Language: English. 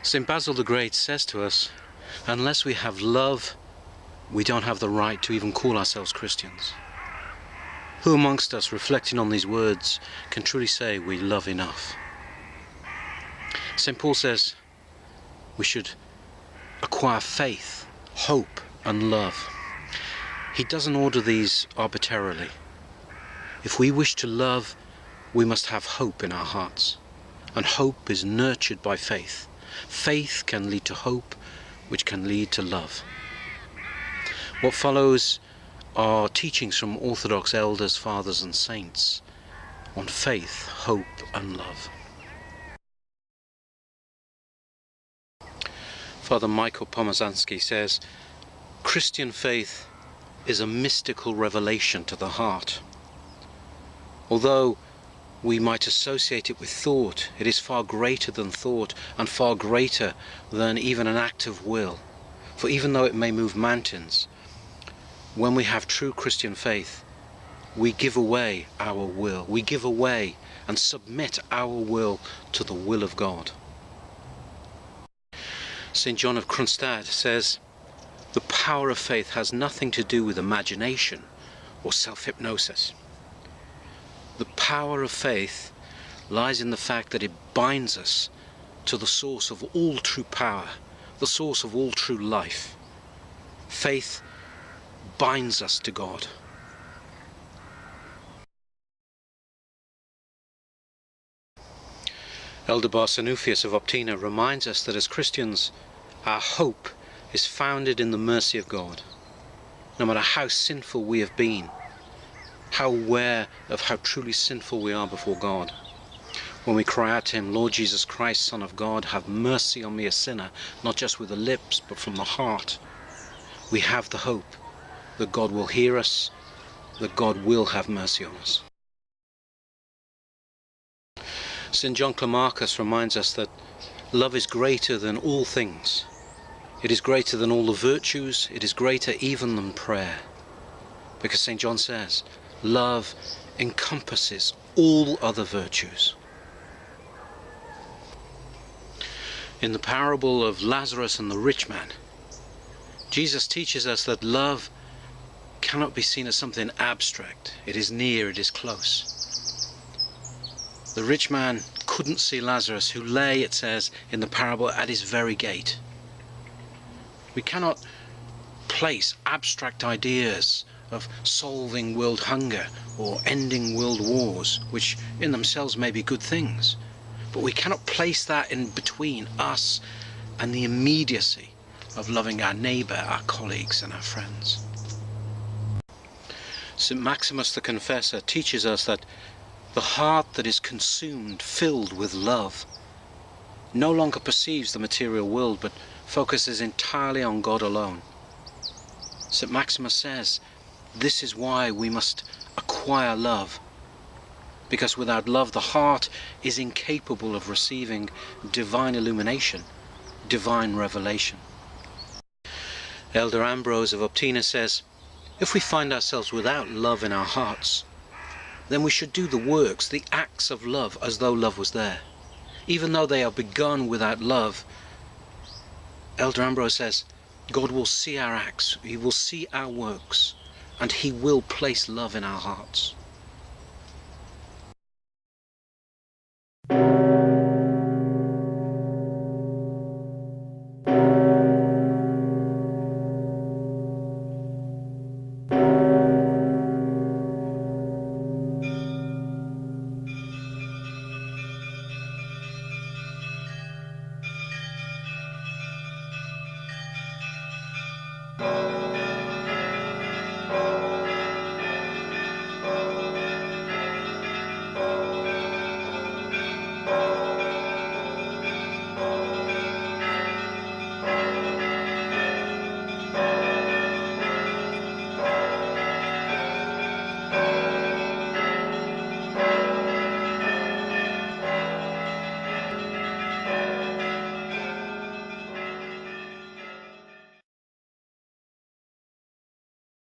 St. Basil the Great says to us, unless we have love, we don't have the right to even call ourselves Christians. Who amongst us, reflecting on these words, can truly say we love enough? St. Paul says we should acquire faith, hope and love. He doesn't order these arbitrarily. If we wish to love, we must have hope in our hearts. And hope is nurtured by faith. Faith can lead to hope, which can lead to love. What follows are teachings from Orthodox elders, fathers and saints on faith, hope and love. Father Michael Pomazansky says, Christian faith is a mystical revelation to the heart. Although we might associate it with thought, it is far greater than thought and far greater than even an act of will. For even though it may move mountains, when we have true Christian faith, we give away our will. We give away and submit our will to the will of God. St. John of Kronstadt says, the power of faith has nothing to do with imagination or self-hypnosis. The power of faith lies in the fact that it binds us to the source of all true power, the source of all true life. Faith binds us to God. Elder Barsanufius of Optina reminds us that as Christians, our hope is founded in the mercy of God. No matter how sinful we have been, how aware of how truly sinful we are before God, when we cry out to Him, Lord Jesus Christ, Son of God, have mercy on me a sinner, not just with the lips but from the heart, we have the hope that God will hear us, that God will have mercy on us. St. John Climacus reminds us that love is greater than all things. It is greater than all the virtues. It is greater even than prayer. Because St. John says, love encompasses all other virtues. In the parable of Lazarus and the rich man, Jesus teaches us that love cannot be seen as something abstract. It is near, it is close. The rich man couldn't see Lazarus, who lay, it says, in the parable at his very gate. We cannot place abstract ideas of solving world hunger or ending world wars, which in themselves may be good things, but we cannot place that in between us and the immediacy of loving our neighbour, our colleagues and our friends. St. Maximus the Confessor teaches us that the heart that is consumed, filled with love, no longer perceives the material world but focuses entirely on God alone. St. Maximus says, this is why we must acquire love, because without love the heart is incapable of receiving divine illumination, divine revelation. Elder Ambrose of Optina says, if we find ourselves without love in our hearts, then we should do the works, the acts of love, as though love was there. Even though they are begun without love, Elder Ambrose says, God will see our acts, He will see our works, and He will place love in our hearts.